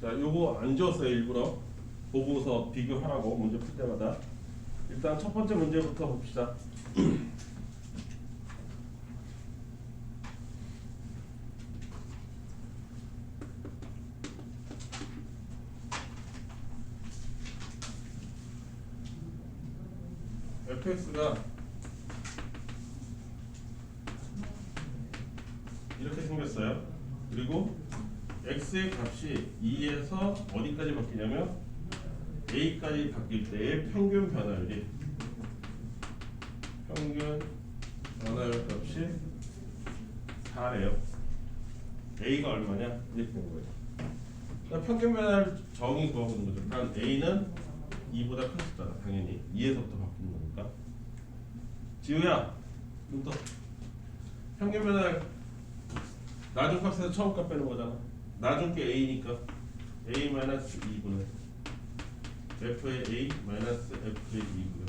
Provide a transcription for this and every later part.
자, 요거 안 지웠어요. 일부러 보고서 비교하라고 문제 풀 때마다. 일단 첫 번째 문제부터 봅시다. fx가 이렇게 생겼어요. 그리고 x의 값이 2에서 어디까지 바뀌냐면 a까지 바뀔 때의 평균 변화율이 값이 4래요. a가 얼마냐? 이렇게 된 거예요. 그러니까 평균 변화율 정의 구하는 거죠. 단 a는 2보다 크겠다. 당연히 2에서부터 바뀌는 거니까. 지우야, 눈 떠. 평균 변화율 나중 값에서 처음 값 빼는 거잖아. 나중 게 a니까 a-2분의 f의 a 마이너스 f의 2고요.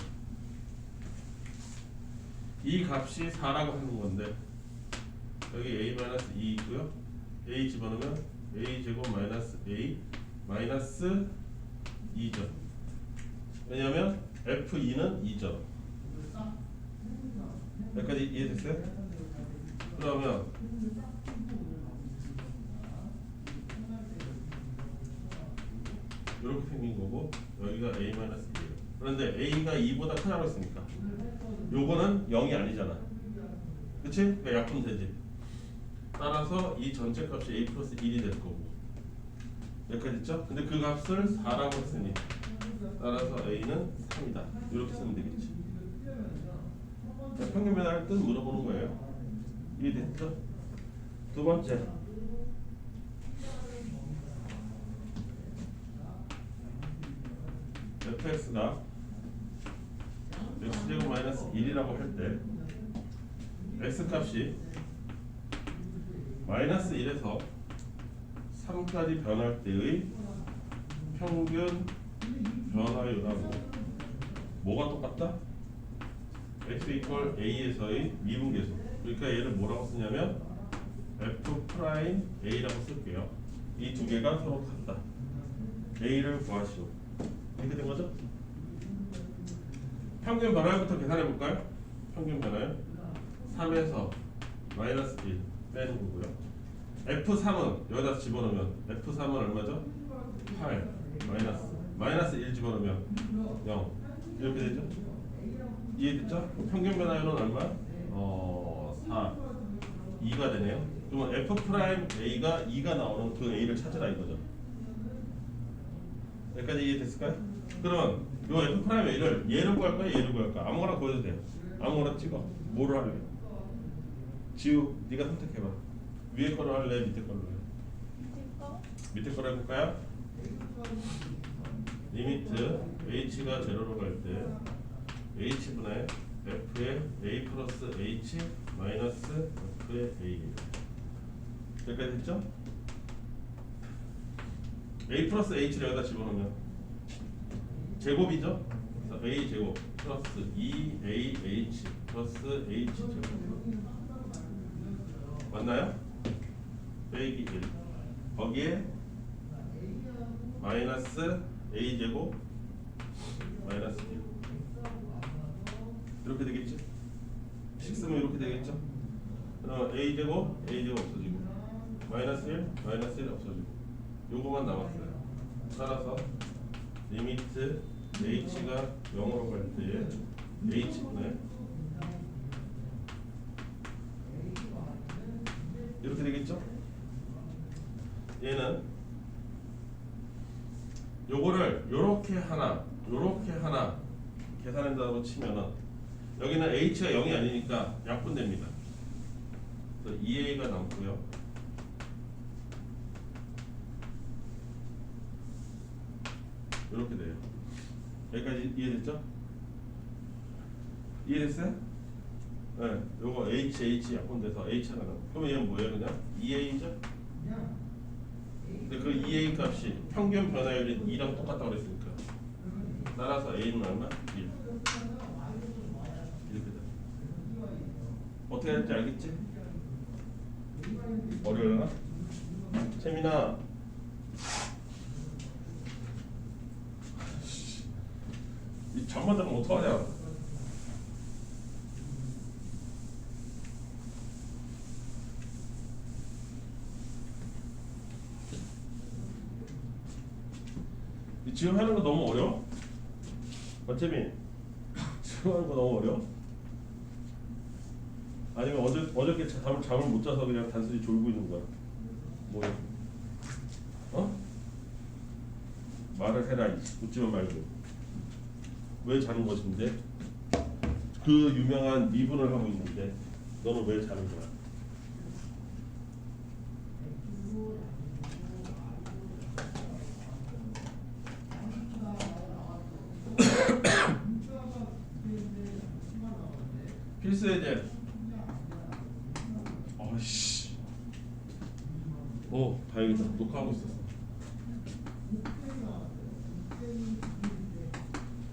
이 값이 4라고 하는 건데 여기 a-2 있고요. a 집어넣으면 a 제곱 마이너스 a 마이너스 2죠. 왜냐하면 f2는 2죠. 여기까지 이해됐어요? 그러면 이렇게 생긴 거고 여기가 a-2예요. 그런데 a가 2보다 크다고 했으니까 요거는 0이 아니잖아. 그치? 그러니까 약분되지. 따라서 이 전체 값이 a 플러스 1이 될 거고 여기까지 있죠? 근데 그 값을 4라고 했으니 따라서 a는 3이다. 이렇게 쓰면 되겠지. 자, 평균 변화를 뜻 물어보는 거예요. 이해됐죠? 두 번째 fx가 x제곱 마이너스 1이라고 할 때 x값이 마이너스 1에서 3까지 변할 때의 평균 변화율하고 뭐가 똑같다? x 이퀄 a에서의 미분계수. 그러니까 얘를 뭐라고 쓰냐면 f 프라임 a라고 쓸게요. 이 두 개가 서로 같다. a를 구하시오. 이렇게 된 거죠? 평균 변화율부터 계산해 볼까요? 평균 변화율 3에서 마이너스 1 빼는 거고요. F3은 여기다 집어넣으면 F3은 얼마죠? 8 마이너스 1 집어넣으면 0 이렇게 되죠? 이해됐죠? 평균 변화율은 얼마? 4 2가 되네요. 그러면 F 프라임 A가 2가 나오는 그 A를 찾으라 이거죠. 여기까지 이해됐을까요? 그러면 요 F 프라임 A를 얘를 구할까 얘를 구할까? 아무거나 구해도 돼요. 아무거나 찍어. 뭐를 할래? 지우, 네가 선택해봐. 위에 거로 할래? 밑에 거로 할래? 밑에 거로 해볼까요? 리미트 h가 제로로 갈 때 h분의 f의 a 플러스 h 마이너스 f의 a 여기까지 됐죠? a 플러스 h를 여기다 집어넣으면 제곱이죠? 그래서 a 제곱 플러스 2ah 플러스 h 제곱 맞나요? 빼기 1 거기에 마이너스 a 제곱 마이너스 1 이렇게 되겠죠? 식 쓰면 이렇게 되겠죠? 그럼 a 제곱 없어지고 마이너스 1 없어지고 요거만 남았어요. 따라서 리미트 h가 0으로 갈 때 h분의 이렇게 되겠죠? 얘는 요거를 요렇게 하나 계산한다고 치면은 여기는 h가 0이 아니니까 약분됩니다. 그래서 2a가 남고요. 이렇게 돼요. 여기까지 이해됐죠? 이해됐어요? 네, 요거 h 약분돼서 h 하나 나와. 그러면 얘는 뭐예요? 그냥 2a죠? 근데 그 2a 값이 평균 변화율이 2랑 똑같다고 그랬으니까 따라서 a는 얼마? 1 이렇게 돼. 어떻게 할지 알겠지? 어려워나? 채민아 잠만 자면 어떡하냐. 지금 하는 거 너무 어려워? 맞재민? 지금 하는 거 너무 어려워? 아니면 어저께 잠을 못 자서 그냥 단순히 졸고 있는 거야? 뭐야? 어? 말을 해라. 웃지만 말고. 왜 자는 것인데? 그 유명한 미분을 하고 있는데 너는 왜 자는 거야? 필수예제. 어이씨. 오, 다행이다. 녹화하고 있었어.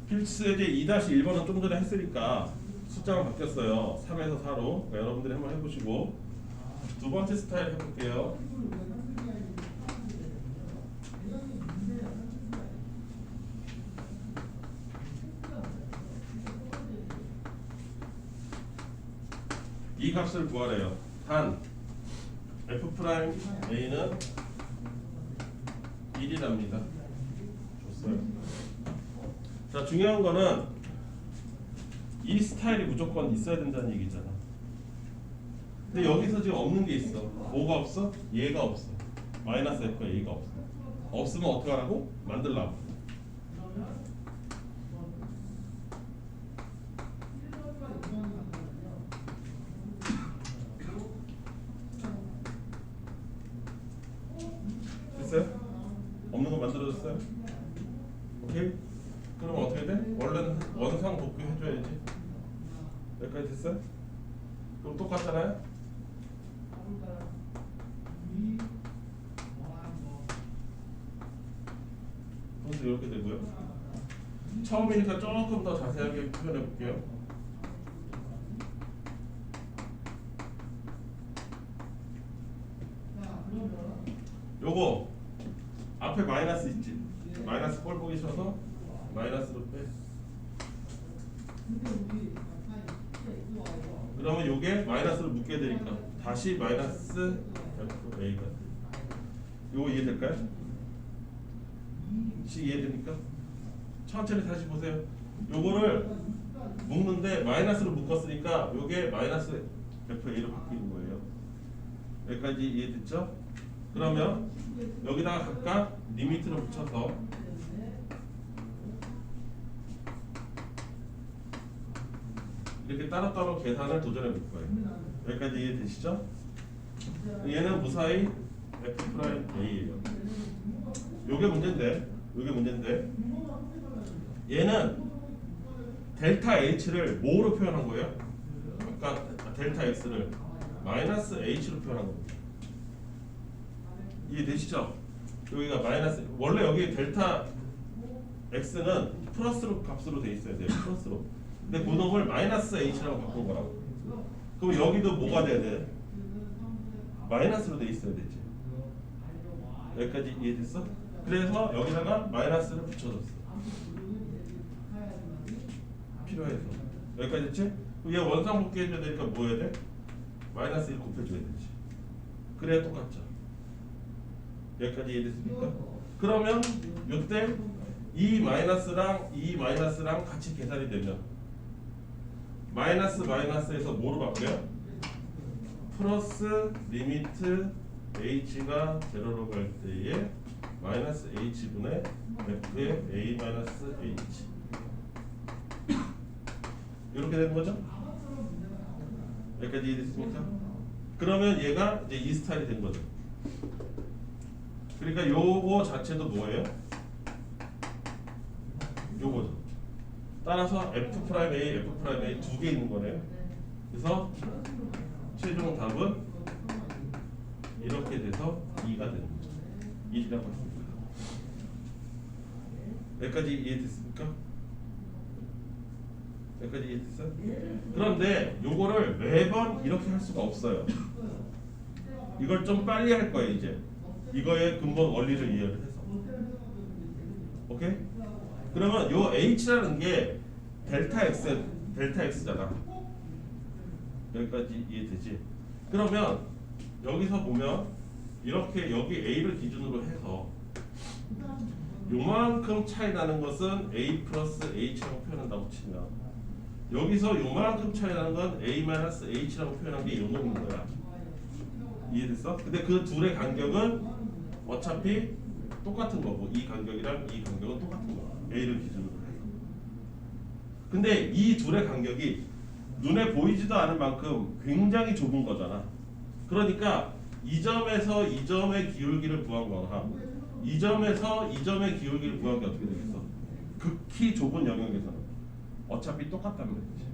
필수예제 2-1번은 좀 전에 했으니까 숫자가 바뀌었어요. 3에서 4로. 그러니까 여러분들이 한번 해보시고 두 번째 스타일 해볼게요. 이 값을 구하래요. 단 F'A는 1이랍니다. 줬어요. 자, 중요한 거는 이 스타일이 무조건 있어야 된다는 얘기잖아. 근데 여기서 지금 없는 게 있어. 뭐가 없어? 얘가 없어. 마이너스 F가 A가 없어. 없으면 어떻게 하라고? 만들라고. 됐어요? 없는 거 만들어줬어요? 오케이? 그럼 어떻게 돼? 원래는 원상 복귀 해줘야지. 여기까지 됐어요? 그럼 똑같잖아요? 그래서 이렇게 되고요. 처음이니까 조금 더 자세하게 표현해 볼게요. 요거 앞에 마이너스 있지? 마이너스 꼴 보기 싫어서 마이너스로 빼. 그러면 요게 마이너스로 묶게 되니까 다시 마이너스 A가 돼. 요거 이해될까요? 이해됩니까? 천천히 다시 보세요. 요거를 묶는데 마이너스로 묶었으니까 요게 마이너스 FA로 바뀌는 거예요. 여기까지 이해됐죠? 그러면 여기다가 각각 리미트를 붙여서 이렇게 따로따로 계산을 도전해 볼 거예요. 여기까지 이해되시죠? 얘는 무사히 F'A예요. 요게 문제인데 얘는 델타 H를 뭐로 표현한 거예요? 아까 델타 X를 마이너스 H로 표현한 겁니다. 이해되시죠? 여기가 마이너스, 원래 여기 델타 X는 플러스로 값으로 돼 있어야 돼요. 플러스로. 근데 그 놈을 마이너스 H라고 바꾼 거라고. 그럼 여기도 뭐가 돼야 돼? 마이너스로 돼 있어야 되지. 여기까지 이해됐어? 그래서 여기다가 마이너스를 붙여줬어. 필요해서. 여기까지 됐지? 얘 원상복귀 해줘야 되니까 뭐 해야 돼? 마이너스 1 곱해줘야 되지. 그래야 똑같죠. 여기까지 이해됐습니까? 그러면 이때 이 마이너스랑 같이 계산이 되면 마이너스에서 뭐로 바뀌어요? 플러스 리미트 h가 제로로 갈 때에 마이너스 h분의 f의 a 마이너스 h 이렇게 되는 거죠? 여기까지 이해됐습니까? 그러면 얘가 이제 이 스타일이 된 거죠. 그러니까 요거 자체도 뭐예요? 요거죠. 따라서 F'A, F'A 두 개 있는 거네요. 그래서 최종 답은 이렇게 돼서 2가 되는 거죠. 1이라고 했습니다. 여기까지 이해됐습니까? 여기까지 이해됐어요? 그런데 요거를 매번 이렇게 할 수가 없어요. 이걸 좀 빨리 할 거예요. 이제 이거의 근본 원리를 이해를 해서. 오케이? 그러면 요 h라는 게 델타 x잖아. 여기까지 이해되지? 그러면 여기서 보면 이렇게 여기 a를 기준으로 해서 요만큼 차이 나는 것은 a 플러스 h라고 표현한다고 치면 여기서 요만큼 차이 나는 건 a 마이너스 h라고 표현한 게 요놈인 거야. 이해됐어? 근데 그 둘의 간격은 어차피 똑같은 거고 이 간격이랑 이 간격은 똑같은 거야. a를 기준으로 해서. 근데 이 둘의 간격이 눈에 보이지도 않을 만큼 굉장히 좁은 거잖아. 그러니까 이 점에서 이 점의 기울기를 구한 거나 이 점에서 이 점의 기울기를 구한 게 어떻게 되겠어? 극히 좁은 영역에서는 어차피 똑같단 말이지.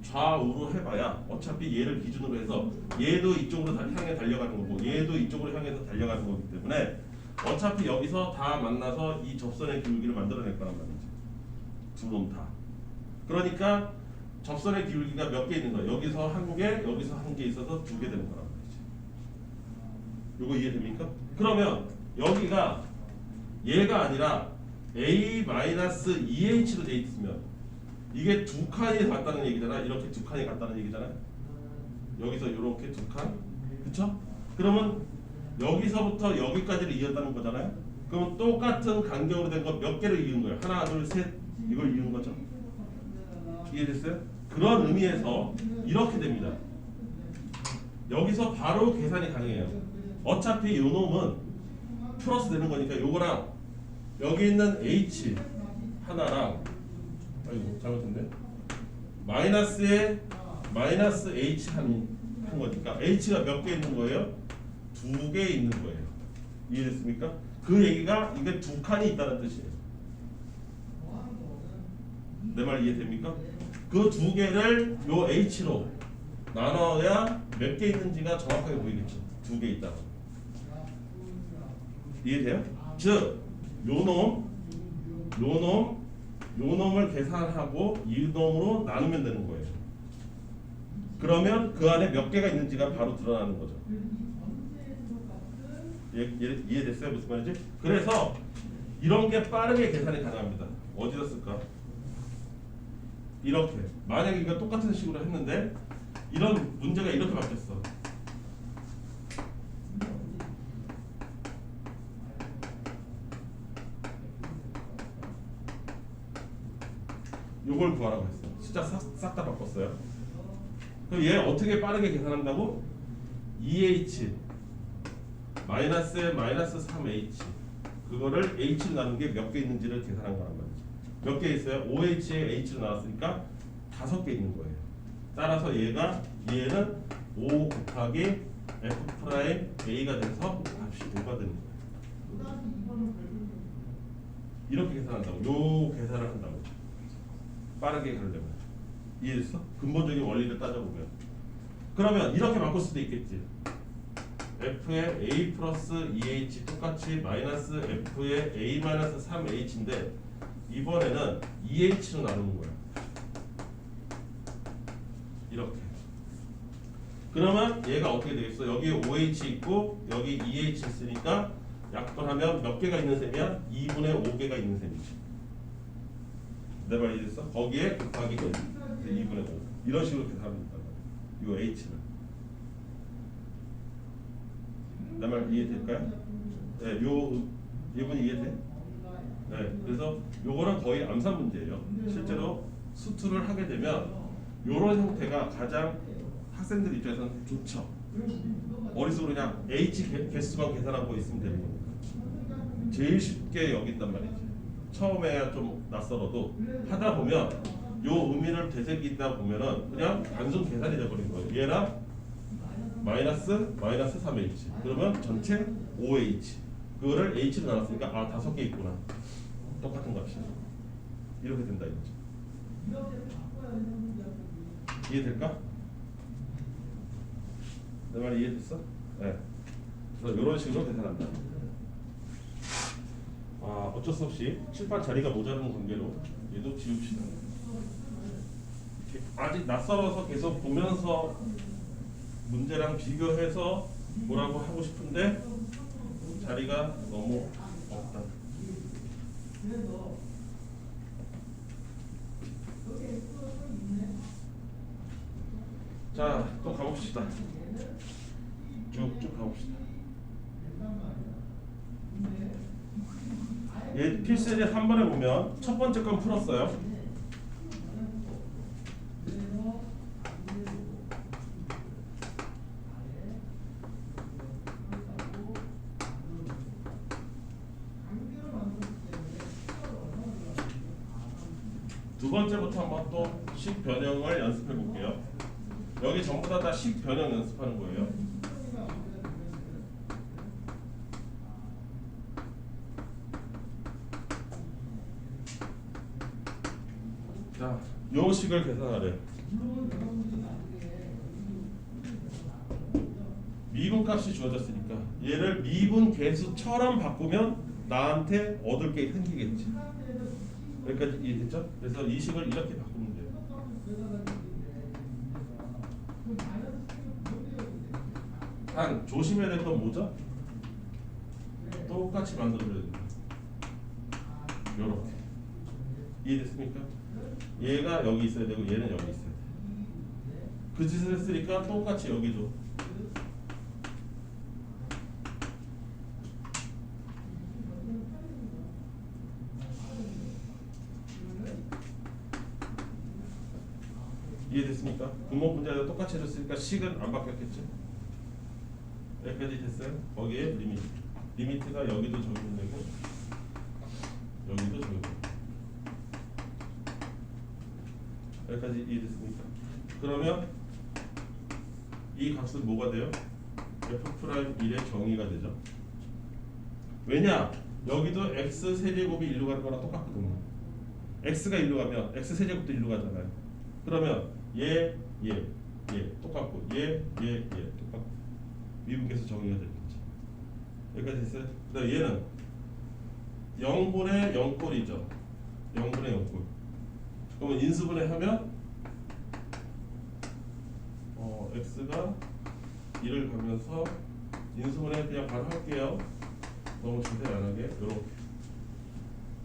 좌우로 해봐야 어차피 얘를 기준으로 해서 얘도 이쪽으로 향해 달려가는 거고 얘도 이쪽으로 향해서 달려가는 거기 때문에 어차피 여기서 다 만나서 이 접선의 기울기를 만들어낼 거란 말이지. 두 놈 다. 그러니까 접선의 기울기가 몇 개 있는 거야. 여기서 한 개, 여기서 한 개 있어서 두 개 되는 거란 말이지. 이거 이해됩니까? 그러면 여기가 얘가 아니라 a-2h로 돼 있으면 이게 두 칸이 같다는 얘기잖아. 이렇게 두 칸이 같다는 얘기잖아. 여기서 이렇게 두 칸, 그쵸? 그러면 여기서부터 여기까지를 이었다는 거잖아요. 그럼 똑같은 간격으로 된 거 몇 개를 이은 거예요? 하나, 둘, 셋, 이걸 이은 거죠. 이해됐어요? 그런 의미에서 이렇게 됩니다. 여기서 바로 계산이 가능해요. 어차피 요 놈은 플러스 되는 거니까 요거랑 여기 있는 h 하나랑 아이고 잘못했네. 마이너스에 마이너스 h 한 거니까 h가 몇 개 있는 거예요? 두 개 있는 거예요. 이해됐습니까? 그 얘기가 이게 두 칸이 있다는 뜻이에요. 내 말 이해됩니까? 그 두 개를 요 h로 나눠야 몇 개 있는지가 정확하게 보이겠죠. 두 개 있다고. 이해돼요? 즉, 요 놈을 계산하고 이 놈으로 나누면 되는 거예요. 그러면 그 안에 몇 개가 있는지가 바로 드러나는 거죠. 이해됐어요? 무슨 말인지? 그래서 이런 게 빠르게 계산이 가능합니다. 어디다 쓸까? 이렇게. 만약에 이거 똑같은 식으로 했는데 이런 문제가 이렇게 바뀌었어. 요걸 구하라고 했어. 숫자 싹 다 바꿨어요. 그럼 얘 어떻게 빠르게 계산한다고? 2h 마이너스에 마이너스 3h 그거를 h로 나눈 게 몇 개 있는지를 계산한 거란 말이죠. 몇 개 있어요? 5h에 h로 나왔으니까 5개 있는 거예요. 따라서 얘는 5 곱하기 f 프라임 a가 돼서 값이 5가 되는 거예요. 이렇게 계산한다고. 요 계산을 한다고. 빠르게 가려면. 이해됐어? 근본적인 원리를 따져보면. 그러면 이렇게 바꿀 수도 있겠지. f의 a 플러스 2h 똑같이 마이너스 f의 a 마이너스 3h인데 이번에는 2h로 나누는 거야. 이렇게. 그러면 얘가 어떻게 되겠어? 여기 5h 있고 여기 2h 있으니까 약분하면 몇 개가 있는 셈이야? 2분의 5개가 있는 셈이지. 내 말 이해됐어? 거기에 곱하기 2분의 5 이런 식으로 계산하면 된다. 이 h는 내 말 이해될까요? 네, 이분 이해돼? 네, 그래서 요거는 거의 암산 문제예요. 실제로 수투를 하게 되면 요런 형태가 가장 학생들 입장에서는 좋죠. 머릿속으로 그냥 h 개수만 계산하고 있으면 되는 거니까 제일 쉽게 여긴단 말이지. 처음에야 좀 낯설어도 하다 보면 요 의미를 되새기다 보면은 그냥 단순 계산이 돼버린 거예요. 얘랑 마이너스 3h 그러면 전체 5h 그거를 h로 나눴으니까 5개 있구나. 똑같은 값이 이렇게 된다 이거죠. 이해될까? 내 말이 이해됐어? 네. 그래서 이런 식으로 계산한다. 어쩔 수 없이 칠판 자리가 모자른 관계로 얘도 지웁시다. 아직 낯설어서 계속 보면서 문제랑 비교해서 뭐라고 하고 싶은데 자리가 너무 없다. 자, 또 가봅시다. 쭉쭉 가봅시다. 얘 필수제 3번에 보면 첫 번째 건 풀었어요. 두 번째부터 한번 또 식 변형을 연습해 볼게요. 여기 전부 다 식 변형 연습하는 거예요. 자, 요 식을 계산하래. 미분 값이 주어졌으니까 얘를 미분 계수처럼 바꾸면 나한테 얻을 게 생기겠지. 여기까지 이해됐죠? 그래서 이 식을 이렇게 바꾸면 돼요. 단 조심해야 될 건 뭐죠? 똑같이 만들어줘야 됩니다. 요렇게. 이해됐습니까? 얘가 여기 있어야 되고 얘는 여기 있어야 돼. 그 짓을 했으니까 똑같이 여기도 이해됐습니까? 분모 분자도 똑같이 해줬으니까 식은 안 바뀌었겠죠? 여기까지 됐어요? 거기에 리미트가 여기도 적용되고 여기도 적용되고 여기까지 이해됐습니까? 그러면 이 값은 뭐가 돼요? f'1의 정의가 되죠. 왜냐? 여기도 x 세제곱이 1로 가는 거랑 똑같거든요. x가 1로 가면 x 세제곱도 1로 가잖아요. 그러면 얘 똑같고 얘 똑같고 미분계수 정의가 되겠지. 여기까지 됐어요? 그다음 얘는 0분의 0꼴이죠. 0분의 0꼴. 그러면 인수분해 하면 x가 1을 가면서 인수분해 그냥 바로 할게요. 너무 자세히 안 하게 이렇게.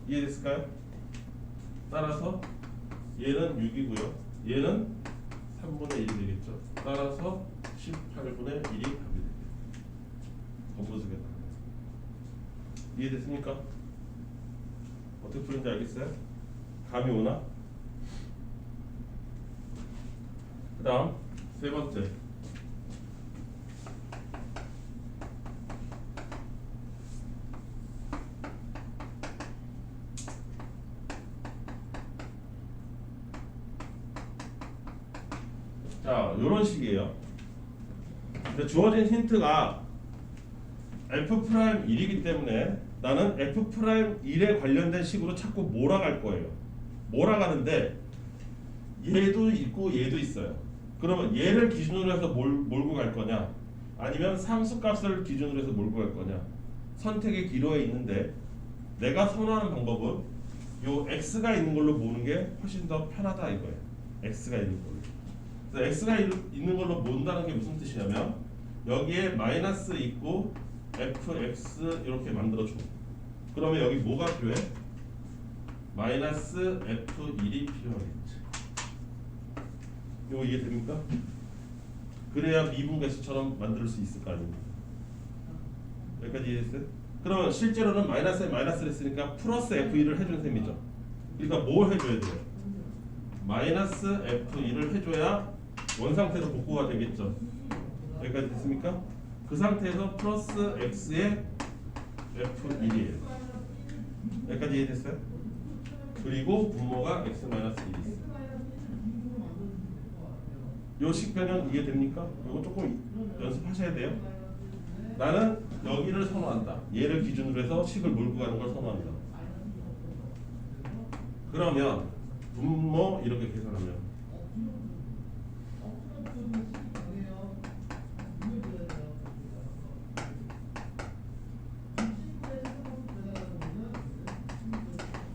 이해됐을까요? 따라서 얘는 6이고요. 얘는 3분의 1이 되겠죠. 따라서 18분의 1이 답이 되겠죠. 전부수겠다. 이해됐습니까? 어떻게 푸는지 알겠어요? 감이 오나? 그 다음 세 번째. 자, 요런 식이에요. 근데 주어진 힌트가 F'1이기 때문에 나는 F'1에 관련된 식으로 자꾸 몰아갈 거예요. 몰아가는데 얘도 있고 얘도 있어요. 그러면 얘를 기준으로 해서 몰고 갈 거냐 아니면 상수값을 기준으로 해서 몰고 갈 거냐 선택의 기로에 있는데 내가 선호하는 방법은 요 x가 있는 걸로 모으는 게 훨씬 더 편하다 이거예요. x가 있는 걸로. 그래서 x가 있는 걸로 모은다는 게 무슨 뜻이냐면 여기에 마이너스 있고 fx 이렇게 만들어줘. 그러면 여기 뭐가 필요해? 마이너스 f1이 필요하겠지. 이거 이해됩니까? 그래야 미분계수처럼 만들 수 있을 거 아닙니까? 여기까지 이해됐어요? 그러면 실제로는 마이너스에 마이너스를 했으니까 플러스 f1을 해준 셈이죠. 그러니까 뭘 해줘야 돼요? 마이너스 f1을 해줘야 원상태로 복구가 되겠죠. 여기까지 됐습니까? 그 상태에서 플러스 x의 f1이에요. 여기까지 이해됐어요? 그리고 분모가 x 마이너스 1이 있어요. 요 식변형 이해됩니까? 이거 조금 연습하셔야 돼요. 나는 여기를 선호한다. 얘를 기준으로 해서 식을 몰고 가는 걸 선호한다. 그러면 분모 이렇게 계산하면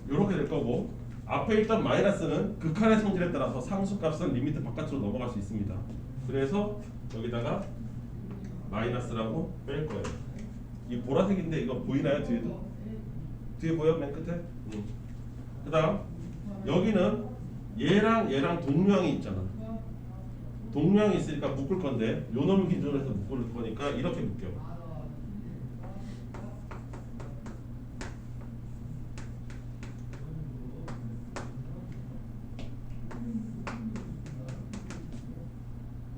이렇게 될 거고 앞에 있던 마이너스는 극한의 성질에 따라서 상수값은 리미트 바깥으로 넘어갈 수 있습니다. 그래서 여기다가 마이너스라고 뺄 거예요. 이 보라색인데 이거 보이나요? 뒤에도? 뒤에 보여? 맨 끝에? 그 다음 여기는 얘랑 동류항이 있잖아. 동량이 있으니까 묶을 건데 요 놈을 기준으로 해서 묶을 거니까 이렇게 묶여.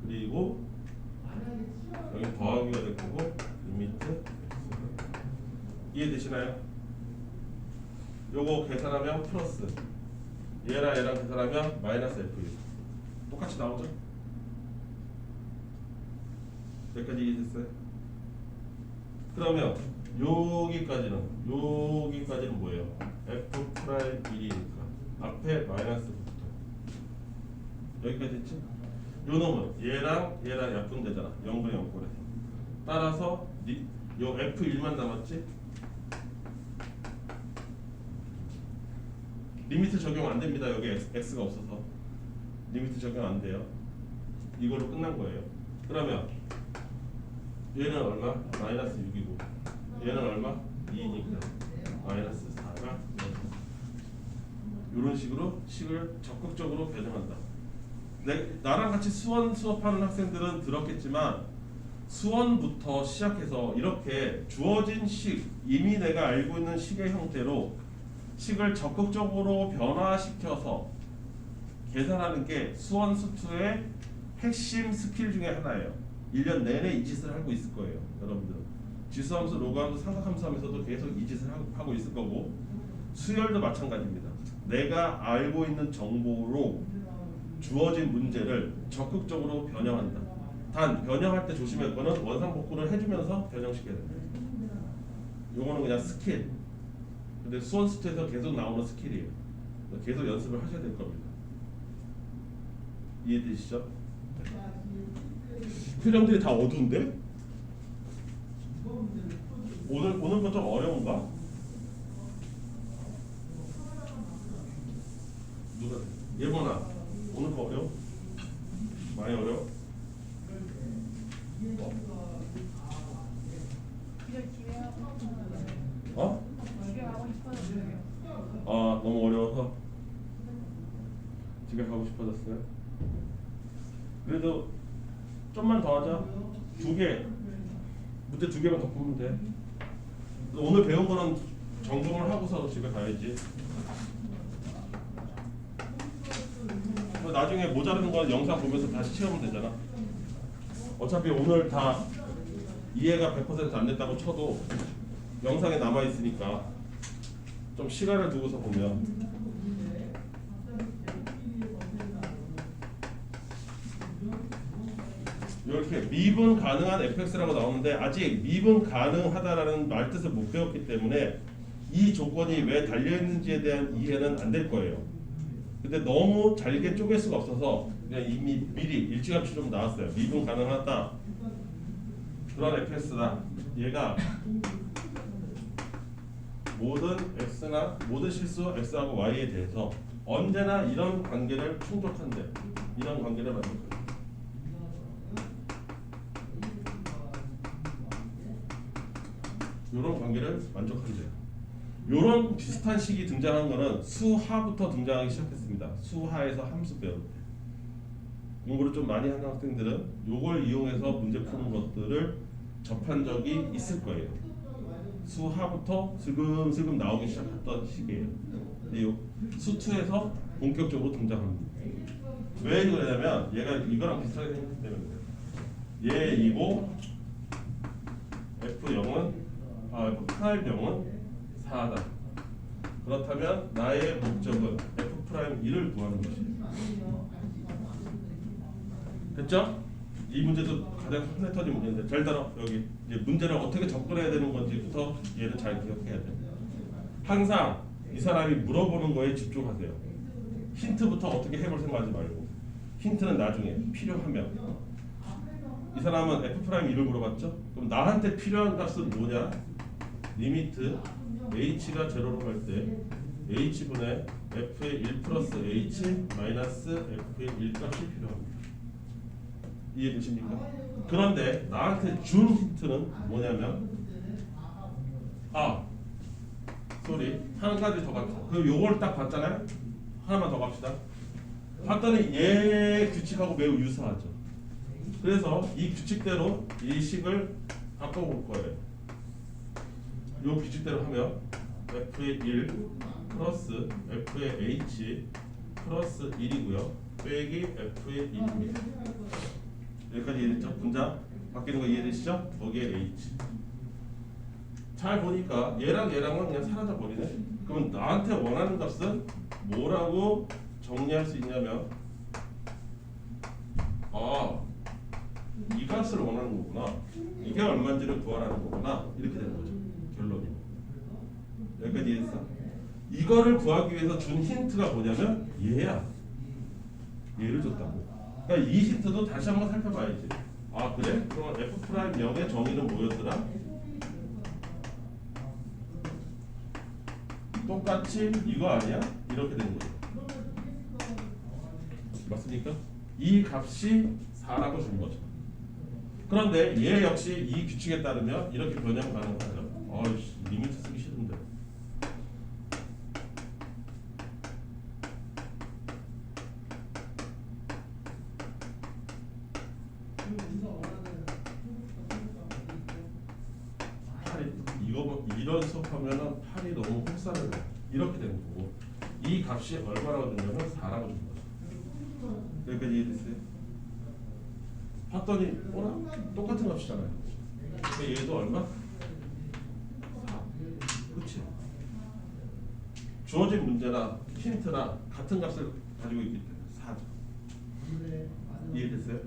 그리고 여기 더하기가 될 거고 리미트 x. 이해되시나요? 요거 계산하면 플러스 얘랑 얘랑 계산하면 마이너스 f1 똑같이 나오죠? 여기까지 이해됐어요? 그러면 여기까지는 뭐예요? f 프라임 1이니까 앞에 마이너스 붙어. 여기까지 했지? 요 놈은 얘랑 약분되잖아. 0분의 0꼴에 따라서 요 f1만 남았지? 리미트 적용 안 됩니다. 여기 x가 없어서 리미트 적용 안 돼요. 이걸로 끝난 거예요. 그러면 얘는 얼마? 마이너스 6이고 얘는 얼마? 2니까 마이너스 4가 이런 식으로 식을 적극적으로 변형한다. 나랑 같이 수원 수업하는 학생들은 들었겠지만 수원부터 시작해서 이렇게 주어진 식, 이미 내가 알고 있는 식의 형태로 식을 적극적으로 변화시켜서 계산하는 게 수원 수투의 핵심 스킬 중에 하나예요. 1년 내내 이 짓을 하고 있을 거예요. 여러분들 지수함수, 로그함수, 삼각함수하면서도 계속 이 짓을 하고 있을 거고 수열도 마찬가지입니다. 내가 알고 있는 정보로 주어진 문제를 적극적으로 변형한다. 단 변형할 때 조심할 거는 원상복구를 해주면서 변형시켜야 된다. 요거는 그냥 스킬. 근데 수원 수투에서 계속 나오는 스킬이에요. 계속 연습을 하셔야 될 겁니다. 이해되시죠? 표정들이 다 어두운데? 오늘 건 좀 어려운가? 누가? 예본아, 오늘 거 어려워? 많이 어려워? 어? 아, 너무 어려워서 집에 가고 싶어졌어요? 그래도 좀만 더 하자. 문제 2개만 더 풀면 돼. 오늘 배운 거는 점검을 하고서 집에 가야지. 나중에 모자르는 건 영상 보면서 다시 채우면 되잖아. 어차피 오늘 다 이해가 100% 안 됐다고 쳐도 영상에 남아 있으니까 좀 시간을 두고서 보면 이렇게 미분 가능한 fx라고 나오는데 아직 미분 가능하다라는 말뜻을 못 배웠기 때문에 이 조건이 왜 달려있는지에 대한 이해는 안 될 거예요. 근데 너무 잘게 쪼갤 수가 없어서 그냥 이미 미리 일찌감치 좀 나왔어요. 미분 가능하다. 그런 fx다. 얘가 모든 실수 x하고 y에 대해서 언제나 이런 관계를 충족한대. 이런 관계를 만들거든요. 이런 관계를 만족한대요. 이런 비슷한 식이 등장한 거는 수하부터 등장하기 시작했습니다. 수하에서 함수 배울 때. 공부를 좀 많이 하는 학생들은 이걸 이용해서 문제 푸는 것들을 접한 적이 있을 거예요. 수하부터 슬금슬금 나오기 시작했던 시기예요. 근데 수2에서 본격적으로 등장합니다. 왜 그러냐면 얘가 이거랑 비슷하게 생겼기 때문에 얘 2고 F0은 F'0은 4다. 그렇다면 나의 목적은 F'1을 구하는 것이에요. 됐죠? 이 문제도 가장 흔히 터진 문제인데 잘 들어. 여기 이제 문제를 어떻게 접근해야 되는 건지부터 얘를 잘 기억해야 돼. 항상 이 사람이 물어보는 거에 집중하세요. 힌트부터 어떻게 해볼 생각하지 말고 힌트는 나중에 필요하면. 이 사람은 F'1을 물어봤죠? 그럼 나한테 필요한 값은 뭐냐? 리미트 h가 제로로 갈 때 h분의 f의 1 플러스 h 마이너스 f의 1 값이 필요합니다. 이해되십니까? 그런데 나한테 준 힌트는 뭐냐면 한 가지 더 봤죠. 그럼 요걸 딱 봤잖아요. 하나만 더 갑시다. 봤더니 얘 규칙하고 매우 유사하죠. 그래서 이 규칙대로 이 식을 바꿔볼 거예요. 이 규칙대로 하면 f의 1 플러스 f의 h 플러스 1이고요. 빼기 f의 1입니다. 여기까지 이해됐죠? 분자 바뀌는 거 이해되시죠? 거기에 h. 잘 보니까 얘랑 얘랑은 그냥 사라져 버리네. 그럼 나한테 원하는 값은 뭐라고 정리할 수 있냐면 이 값을 원하는 거구나. 이게 얼마인지를 구하라는 거구나. 이렇게 되는 거죠. 결론이. 여기까지 이해했어? 이거를 구하기 위해서 준 힌트가 뭐냐면 얘야. 얘를 줬다고. 그러니까 이 힌트도 다시 한번 살펴봐야지. 아 그래? 그럼 f'0의 정의는 뭐였더라? 똑같이 이거 아니야? 이렇게 되는 거죠. 맞습니까? 이 값이 4라고 준 거죠. 그런데 얘 역시 이 규칙에 따르면 이렇게 변형 가능하죠. 어이씨, 리미트 쓰기 싫은데. 이런 수업하면은 8이 너무 홀싸를 이렇게 되는 거고 이 값이 얼마라고 주냐면 4라고 준 거죠. 여기까지 이해됐어요? 봤더니 똑같은 값이잖아요. 근데 얘도 얼마? 4. 그렇지. 주어진 문제나 힌트나 같은 값을 가지고 있기 때문에 4죠. 이해됐어요?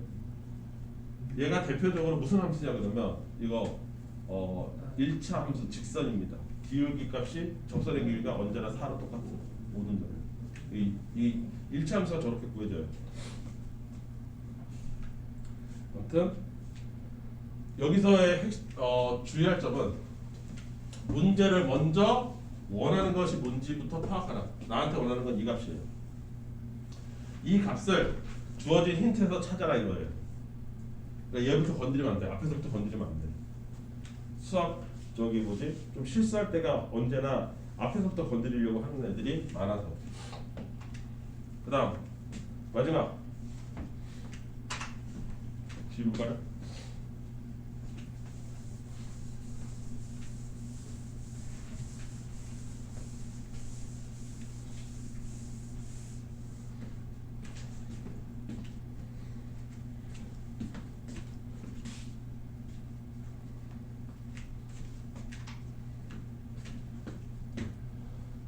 얘가 대표적으로 무슨 함수냐 그러면 이거 1차 함수 직선입니다. 기울기 값이 접선의 기울기가 언제나 4로 똑같은 모든 점이에요. 이 1차 함수가 저렇게 구해져요. 아무튼 여기서의 주의할 점은 문제를 먼저 원하는 것이 뭔지부터 파악하라. 나한테 원하는 건 이 값이에요. 이 값을 주어진 힌트에서 찾아라 이거예요. 그러니까 얘부터 건드리면 안 돼. 앞에서부터 건드리면 안 돼. 수학 좀 실수할 때가 언제나 앞에서부터 건드리려고 하는 애들이 많아서. 그 다음 마지막 지울까요?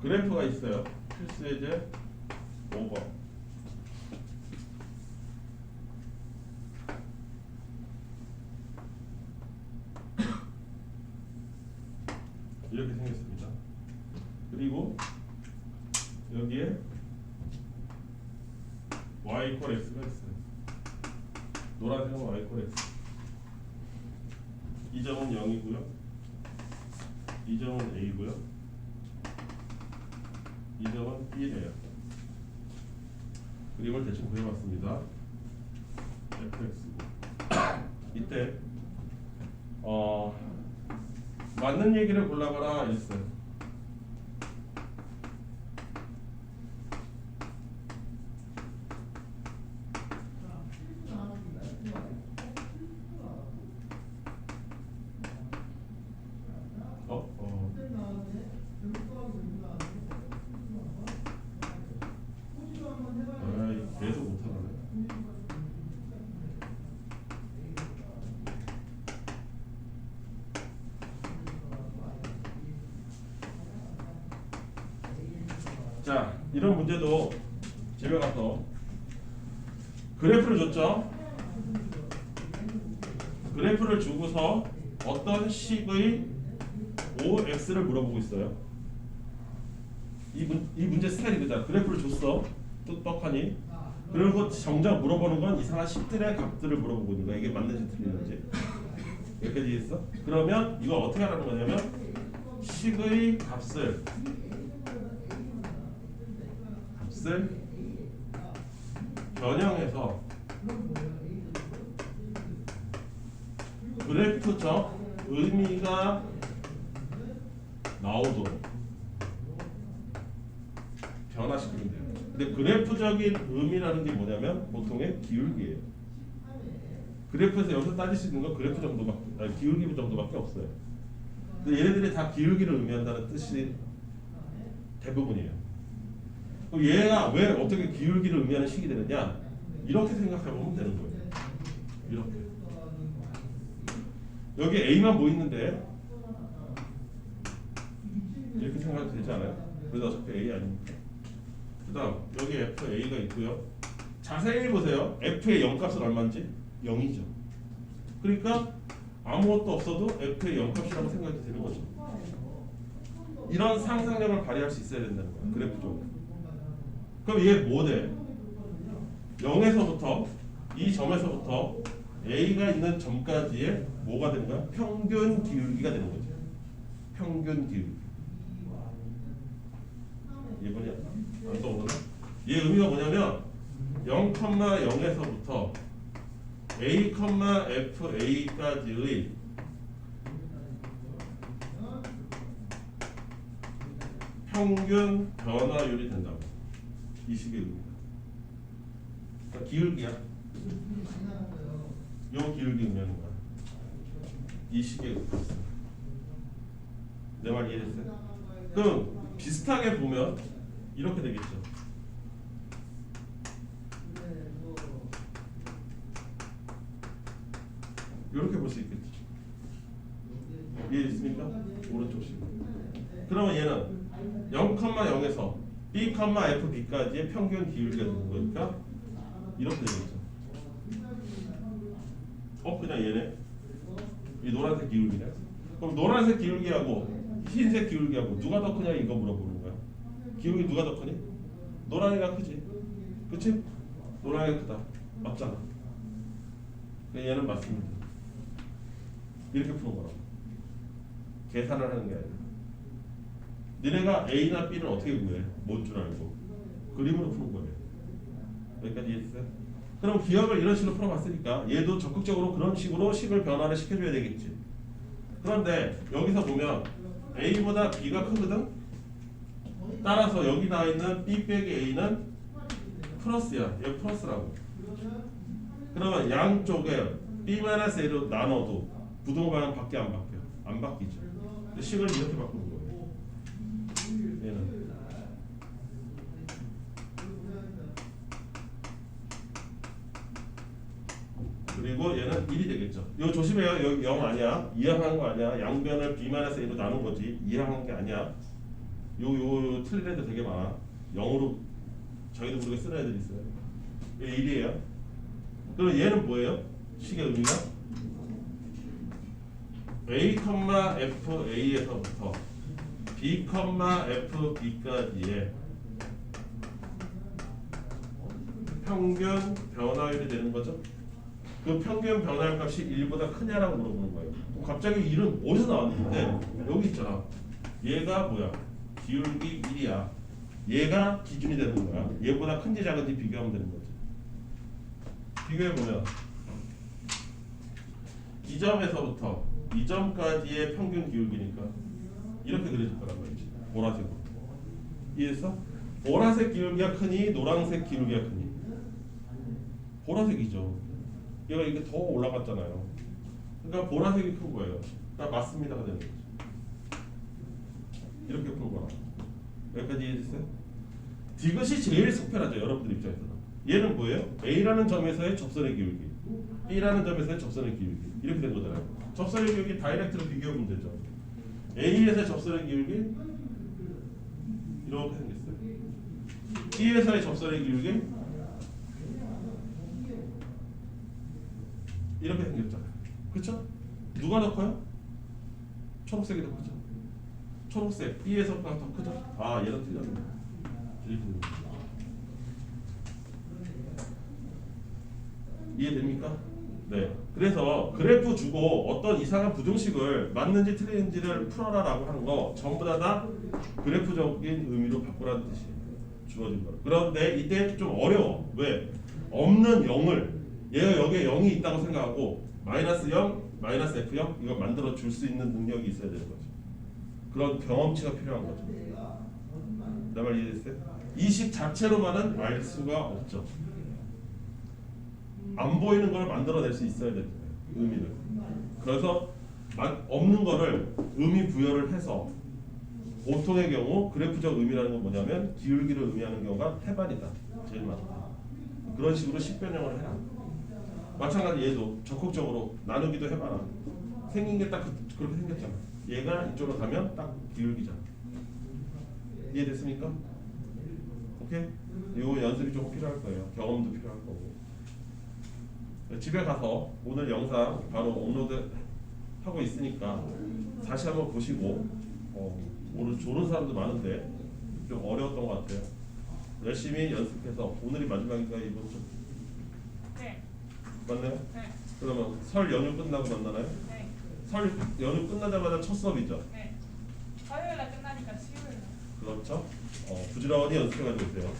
그래프가 있어요. 필수 예제 5번. 이렇게 생겼습니다. 그리고 여기에 y 이퀄 x가 있어요. 노란색은 y 이퀄 x. 이 점은 0이고요. 이 점은 a고요. 이 점은 b예요. 그림을 대충 그려봤습니다. fx고 이때 맞는 얘기를 골라봐라 했어요. 계속 못하네. 자, 이런 문제도 집에 가서 그래프를 줬죠. 그래프를 주고서 어떤 식의 OX를 물어보고 있어요. 이 문제 스타일이 그다. 그래프를 줬어. 똑똑하니. 그리고 정작 물어보는 건 이상한 식들의 값들을 물어보고 있는 거야. 이게 맞는지 틀리는지. 여기까지 이해했어? 그러면 이걸 어떻게 하라는 거냐면 식의 값을 변형해서 그래프적 의미가 나오도록 변화시키면 돼요. 근데 그래프적인 의미라는 게 뭐냐면 보통의 기울기예요. 그래프에서 여기서 따질 수 있는 건 그래프 정도밖에, 아니, 기울기 정도밖에 없어요. 근데 얘네들이 다 기울기를 의미한다는 뜻이 대부분이에요. 그럼 얘가 왜 어떻게 기울기를 의미하는 식이 되느냐? 이렇게 생각해보면 되는 거예요. 이렇게. 여기 A만 보이는데 이렇게 생각해도 되지 않아요? 그래도 어차피 A 아닙니까? 그 다음 여기 FA가 있고요. 자세히 보세요. F의 0값은 얼마인지? 0이죠. 그러니까 아무것도 없어도 F의 0값이라고 생각이 되는 거죠. 이런 상상력을 발휘할 수 있어야 된다는 거예요. 그래프적으로. 그럼 이게 뭐 돼? 0에서부터 이 점에서부터 A가 있는 점까지의 뭐가 되는 거야? 평균 기울기가 되는 거죠. 평균 기울기. 이번에 안 떠오르나? 얘 의미가 뭐냐면 0,0에서부터 A, FA까지의 평균 변화율이 된다고. 이 식의 의미다. 그러니까 기울기야. 요 기울기 의미하는 거야. 이 식의 의미. 내 말 이해됐어요? 그럼 비슷하게 보면 이렇게 되겠죠. 이렇게 볼 수 있겠죠. 이해됐습니까? 오른쪽식. 그러면 얘는 0,0에서 B, FB까지의 평균 기울기가 되는 거니까 이렇게 되겠죠. 그냥 얘네. 이 노란색 기울기네. 그럼 노란색 기울기하고 흰색 기울기하고 누가 더 크냐 이거 물어보는 거야. 기울기 누가 더 크니? 노란이가 크지. 그치? 노란이가 크다. 맞잖아. 얘는 맞습니다. 이렇게 푸는 거라고. 계산을 하는 게 아니라. 너네가 A나 B를 어떻게 구해? 뭔 줄 알고. 그림으로 푸는 거예요. 여기까지 이해했어요? 그럼 기억을 이런 식으로 풀어봤으니까 얘도 적극적으로 그런 식으로 식을 변화를 시켜줘야 되겠지. 그런데 여기서 보면 A보다 B가 크거든? 따라서 여기 나와 있는 B 빼기 A는 플러스야. 얘 플러스라고. 그러면 양쪽에 B-A로 나눠도 부동 방향 바뀌어 안 바뀌어? 안 바뀌죠. 식을 이렇게 바꾸는 거예요. 얘는. 그리고 얘는 1이 되겠죠. 이거 조심해요. 여기 0 아니야. 이항한 거 아니야. 양변을 B-A로 나눈 거지. 이항한 게 아니야. 요 틀린 애들 되게 많아. 0으로 저희도 모르게 쓰는 애들이 있어요. 얘 1이에요. 그럼 얘는 뭐예요? 식의 의미가? A, FA에서부터 B, FB까지의 평균 변화율이 되는 거죠. 그 평균 변화율 값이 1보다 크냐라고 물어보는 거예요. 그럼 갑자기 1은 어디서 나왔는데 여기 있잖아. 얘가 뭐야? 기울기 1이야. 얘가 기준이 되는 거야. 얘보다 큰지 작은지 비교하면 되는 거지. 비교해보면 이 점에서부터 이 점까지의 평균 기울기니까 이렇게 그려질 거란 말이지. 보라색으로. 이해했어? 보라색 기울기가 크니 노란색 기울기가 크니? 보라색이죠. 얘가 이게 더 올라갔잖아요. 그러니까 보라색이 큰 거예요. 그러니까 맞습니다가 되는 거죠. 이렇게 큰 거라. 여기까지 이해됐어요? 디귿이 제일 속편하죠. 여러분들 입장에서는. 얘는 뭐예요? A라는 점에서의 접선의 기울기, B라는 점에서의 접선의 기울기. 이렇게 된 거잖아요. 접선의 기울기 다이렉트로 비교하면 되죠. A에서의 접선의 기울기 이렇게 생겼어요. B에서의 접선의 기울기 이렇게 생겼잖아요. 그렇죠? 누가 더 커요? 초록색이 더 크죠. 초록색 B에서가 더 크죠. 아, 얘는 틀렸네. 이해됩니까? 네. 그래서 그래프 주고 어떤 이상한 부등식을 맞는지 틀리는지를 풀어라라고 하는 거 전부 다 그래프적인 의미로 바꾸라는 뜻이에요. 주어진 거. 그런데 이때 좀 어려워. 왜? 없는 0을 얘가 여기에 0이 있다고 생각하고 마이너스 0, 마이너스 F0 이거 만들어 줄 수 있는 능력이 있어야 되는 거죠. 그런 경험치가 필요한 거죠. 내 말 이해됐어요? 이 식 자체로만은 알 수가 없죠. 안 보이는 걸 만들어낼 수 있어야 되는 거예요. 의미를. 그래서 없는 거를 의미 부여를 해서 보통의 경우 그래프적 의미라는 건 뭐냐면 기울기를 의미하는 경우가 태반이다. 제일 많다. 그런 식으로 식변형을 해라. 마찬가지 얘도 적극적으로 나누기도 해봐라. 생긴 게 딱 그렇게 생겼잖아. 얘가 이쪽으로 가면 딱 기울기잖아. 이해됐습니까? 오케이? 이거 연습이 조금 필요할 거예요. 경험도 필요할 거고. 집에 가서 오늘 영상 바로 업로드 하고 있으니까 다시 한번 보시고 오늘 조른 사람도 많은데 좀 어려웠던 것 같아요. 열심히 연습해서 오늘이 마지막인가요? 이번 주? 네. 맞나요? 네. 그러면 설 연휴 끝나고 만나나요? 네. 설 연휴 끝나자마자 첫 수업이죠? 네. 화요일날 끝나니까 수요일. 그렇죠? 부지런히 연습해가지고 오세요.